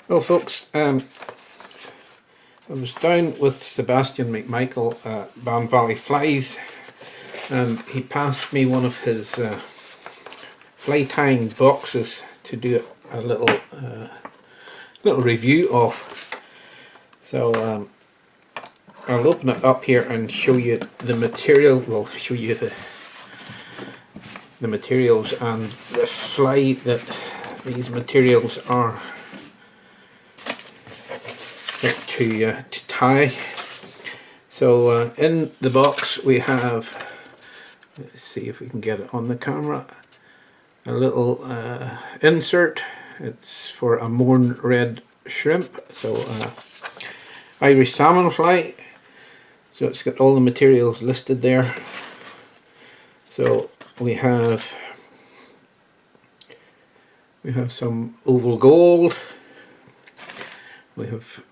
Well, folks, I was down with Sebastian McMichael at Ban Valley Flies, and he passed me one of his fly tying boxes to do a little review of. So I'll open it up here and show you the material. We'll show you the materials and the fly that these materials are to tie. So in the box we have, let's see if we can get it on the camera, a little insert. It's for a Mourne red shrimp, so Irish salmon fly. So it's got all the materials listed there. So we have some oval gold, we have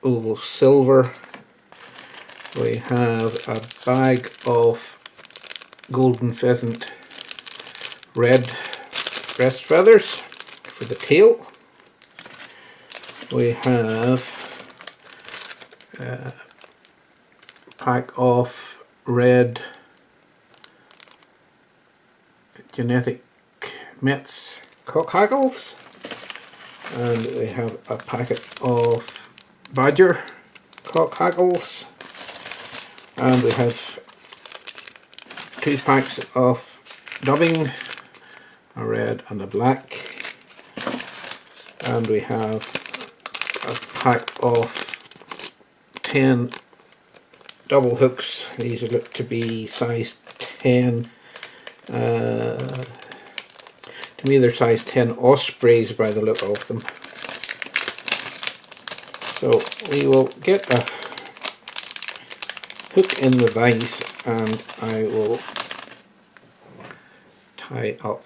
oval silver, we have a bag of golden pheasant red breast feathers for the tail. We have a pack of red genetic Metz cock hackles, and we have a packet of badger cock hackles, and we have 2 packs of dubbing, a red and a black, and we have a pack of 10 double hooks. These look to be size 10. To me they're size 10 ospreys by the look of them. So we will get a hook in the vise and I will tie up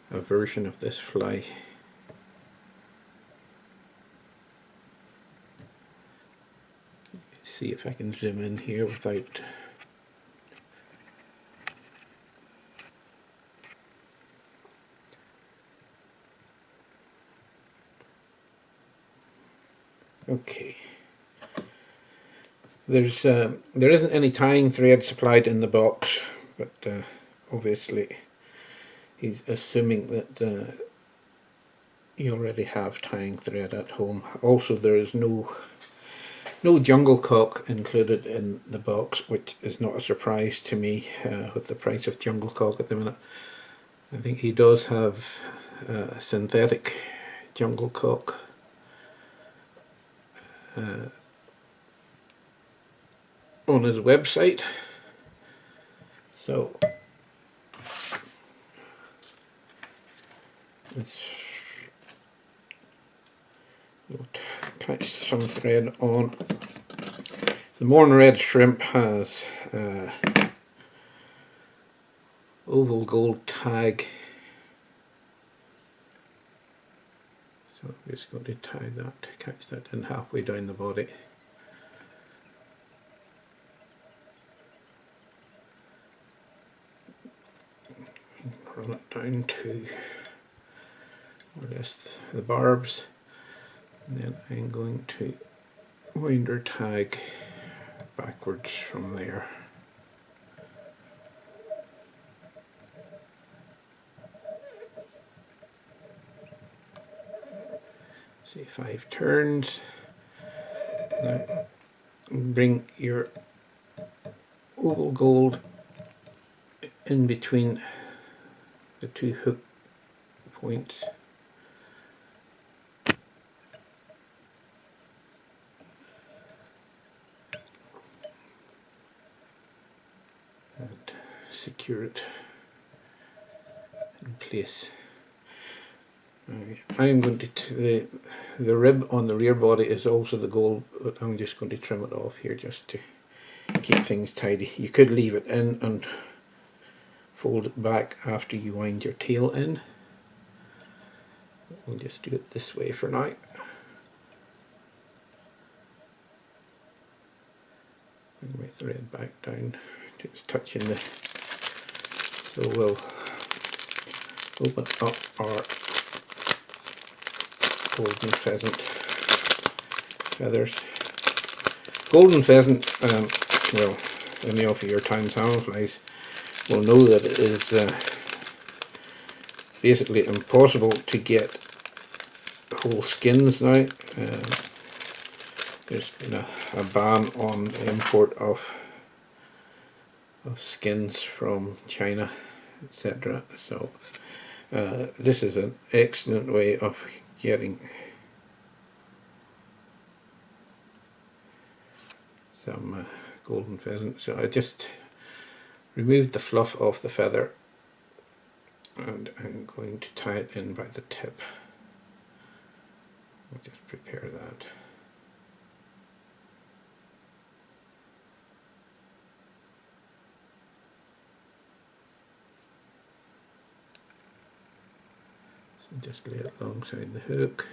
a version of this fly. See if I can zoom in here without okay. There isn't any tying thread supplied in the box, but obviously he's assuming that you already have tying thread at home. Also, there is no jungle cock included in the box, which is not a surprise to me with the price of jungle cock at the minute. I think he does have synthetic jungle cock. On his website. So we'll attach some thread on. The Mourne red shrimp has oval gold tag, so I'm just going to tie that, catch that in halfway down the body. Run it down to more or less the barbs, and then I'm going to wind or tag backwards from there. See, 5 turns. Now bring your oval gold in between the 2 hook points. And secure it in place. I'm going to, the rib on the rear body is also the gold, but I'm just going to trim it off here just to keep things tidy. You could leave it in and fold it back after you wind your tail in. We'll just do it this way for now. Bring my thread back down, just touching the, so we'll open up our golden pheasant feathers. Golden pheasant, well, any of your town sandflies will know that it is basically impossible to get whole skins now. There's been a ban on the import of skins from China, etc. So this is an excellent way of getting some golden pheasant. So I just removed the fluff off the feather and I'm going to tie it in by the tip. I'll just prepare that. So just lay it alongside the hook,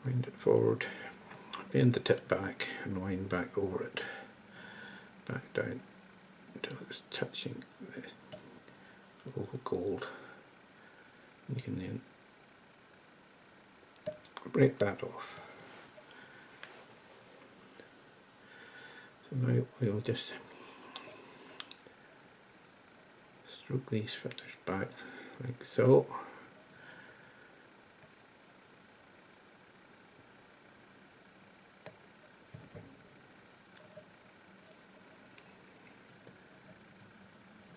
wind it forward, bend the tip back and wind back over it, back down until it's touching the oval gold. You can then break that off. So now we'll just stroke these feathers back like so.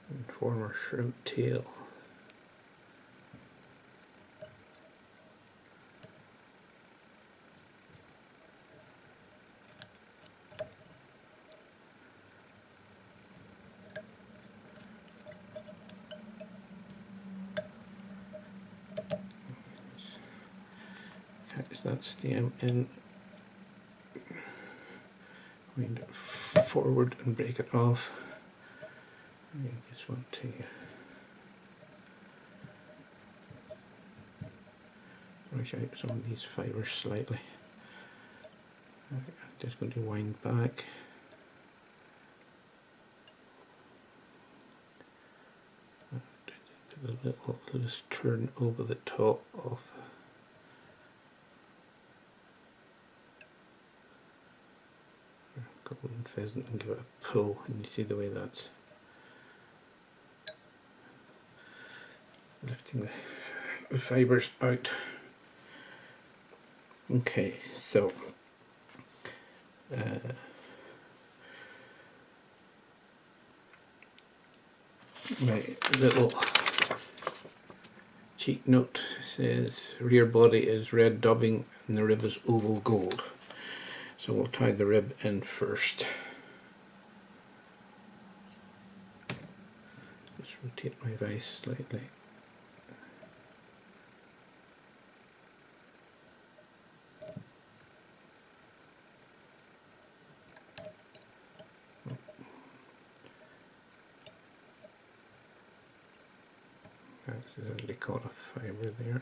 And form our shrimp tail. Catch that stem in, wind it forward and break it off. You just want to brush out some of these fibres slightly. I'm just going to wind back. A little loose turn over the top of golden pheasant and give it a pull, and you see the way that's lifting the fibres out. Okay, so my little cheek note says rear body is red dubbing and the rib is oval gold. So we'll tie the rib in first. Just rotate my vise slightly. Accidentally caught a fibre there.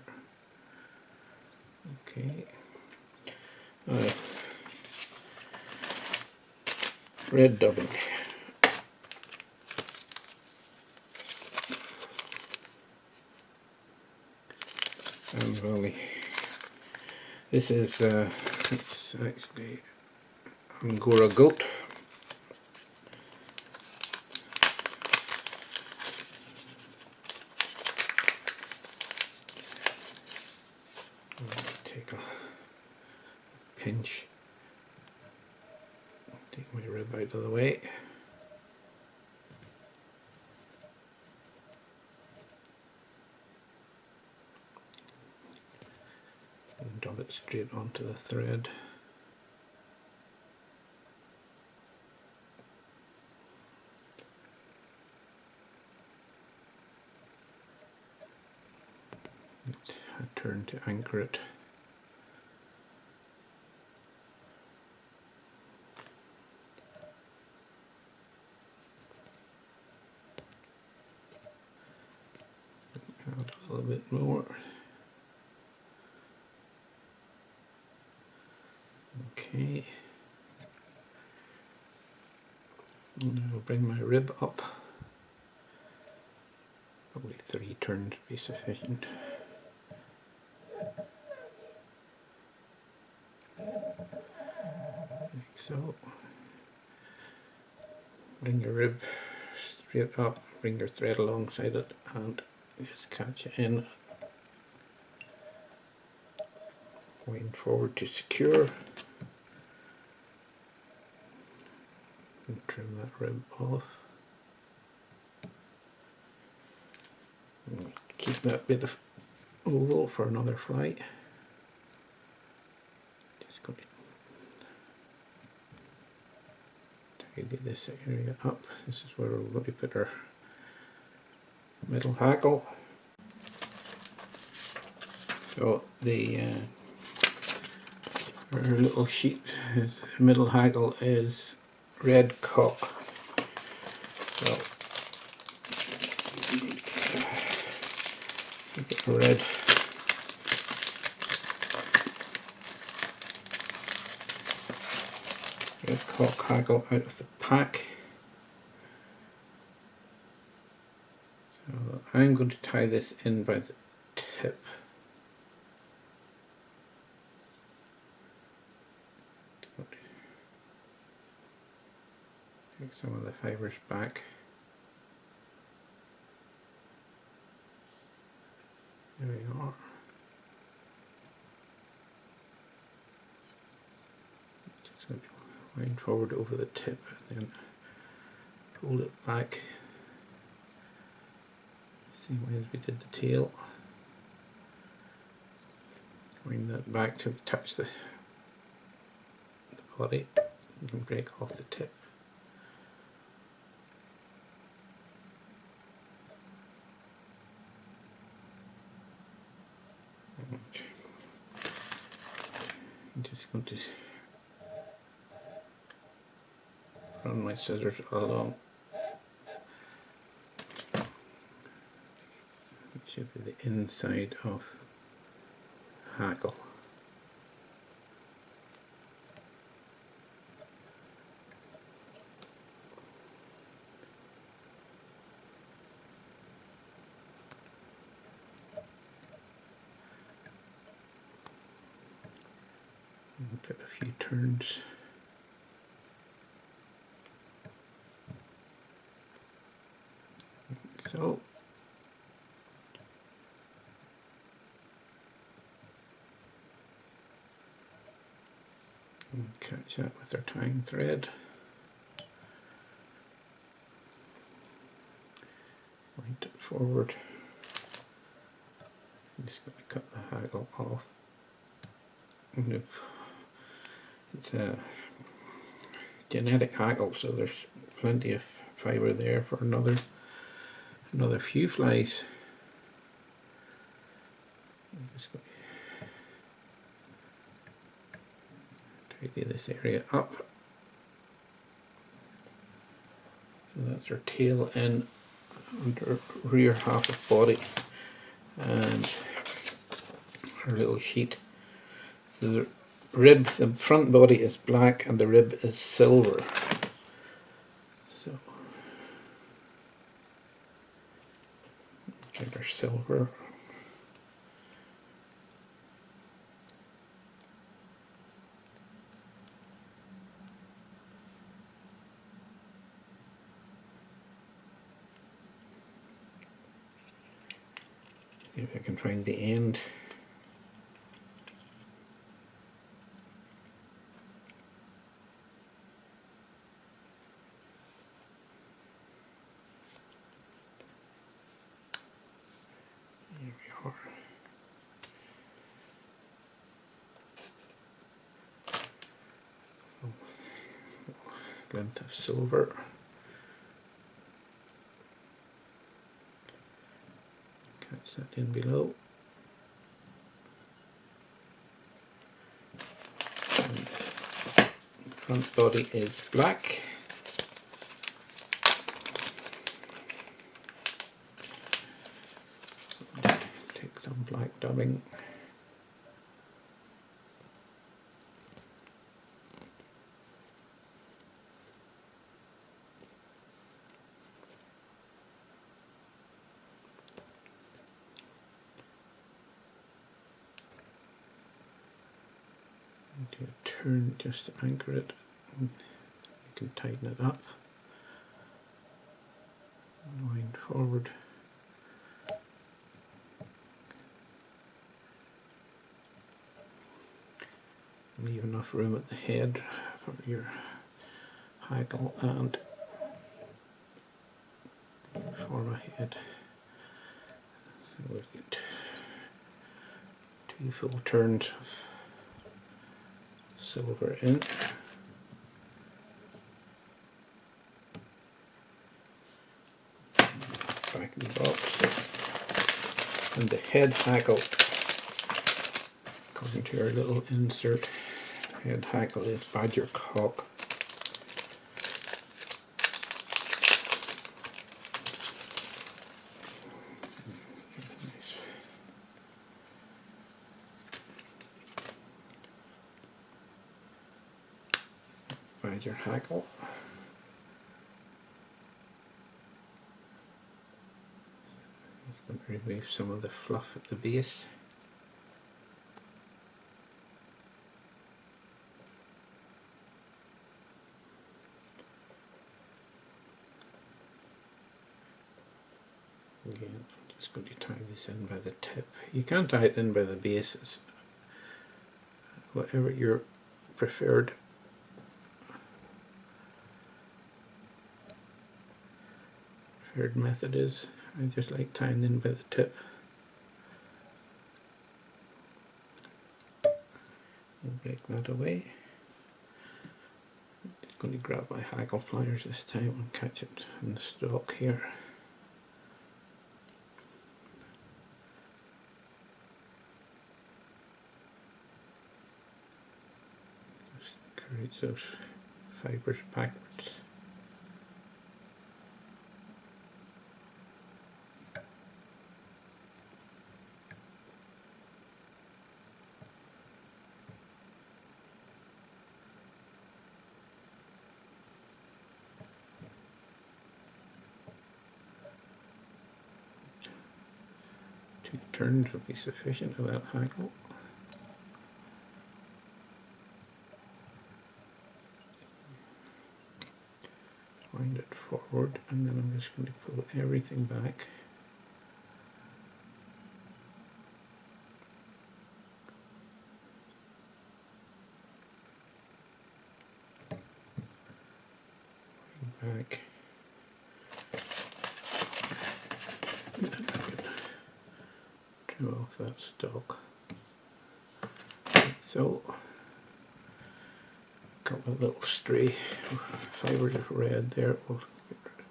Okay. Red dubbing. And really, this is it's actually Angora goat. Take a pinch, take my rib out of the way. And dub it straight onto the thread. I turn to anchor it. Add a little bit more. Okay. And I'll bring my rib up Probably 3 turns would be sufficient. Like so. Bring your rib straight up, bring your thread alongside it and just catch it in. Wind forward to secure. And trim that rib off. And keep that bit of oval for another flight. Just going to tidy this area up. This is where we're going to put our middle hackle. So our little sheet, middle hackle is red cock. So get a red cock hackle out of the pack. So I'm going to tie this in by the tip. Take some of the fibres back. There we are. Just going to wind forward over the tip and then pull it back. Same way as we did the tail. Wind that back to touch the body. You can break off the tip. I'm just going to run my scissors along. It should be the inside of the hackle. Put a few turns. Like so. And catch that with our tying thread. Wind it forward. I'm just going to cut the hackle off. And it's a genetic hackle, so there's plenty of fibre there for another few flies. I'm just going to tidy this area up. So that's our tail end under rear half of body and our little sheet. So the rib, the front body is black and the rib is silver. So get our silver. See if I can find the end. Here we are. Glint of silver. Catch that in below. And the front body is black. Take some black dubbing. turn just to anchor it. You can tighten it up. Wind forward. Leave enough room at the head for your hackle and form a head. So we've got 2 full turns of silver in. Back in the box. And the head hackle, according to our little insert, head hackle is badger cock. Badger hackle. Just going to remove some of the fluff at the base. Again, I'm just going to tie this in by the tip. You can tie it in by the base, whatever your preferred method is. I just like tying in by the tip. I'll break that away. I'm just going to grab my hackle pliers this time and catch it in the stalk here. Just encourage those fibers backwards. Two turns will be sufficient of that hackle. Wind it forward, and then I'm just going to pull everything back. Back. Trim off that stalk. So, a couple of little stray fibers of red there. We'll get rid of.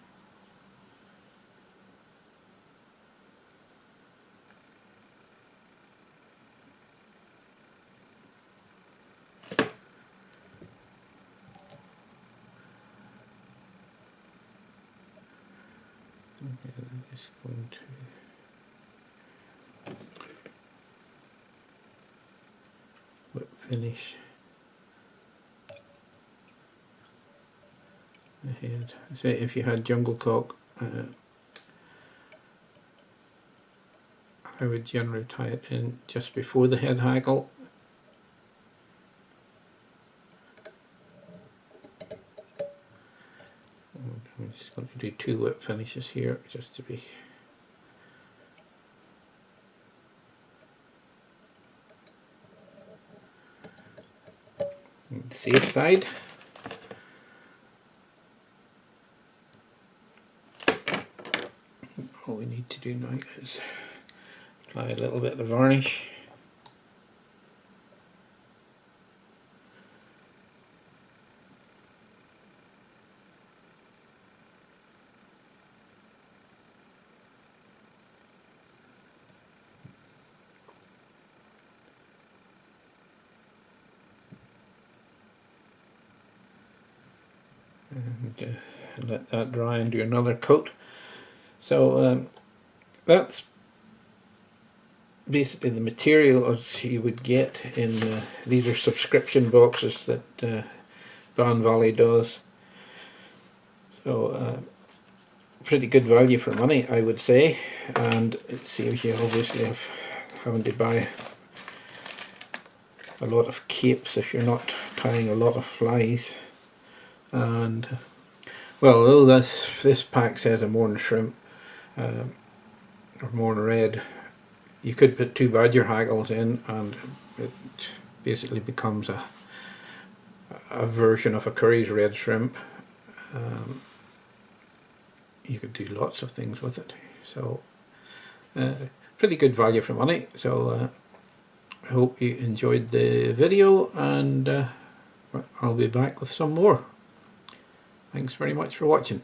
Okay, I'm just going to whip finish the head. Say if you had jungle cock, I would generally tie it in just before the head hackle. I'm just going to do 2 whip finishes here just to be on the safe side. All we need to do now is apply a little bit of varnish. And let that dry and do another coat. So that's basically the materials you would get in these are subscription boxes that Van Valley does. So pretty good value for money, I would say, and it saves you obviously of having to buy a lot of capes if you're not tying a lot of flies. And well, although this pack says a Mourne shrimp or Mourne red, you could put 2 badger hackles in and it basically becomes a version of a Curry's red shrimp. You could do lots of things with it, so pretty good value for money. So I hope you enjoyed the video, and I'll be back with some more. Thanks very much for watching.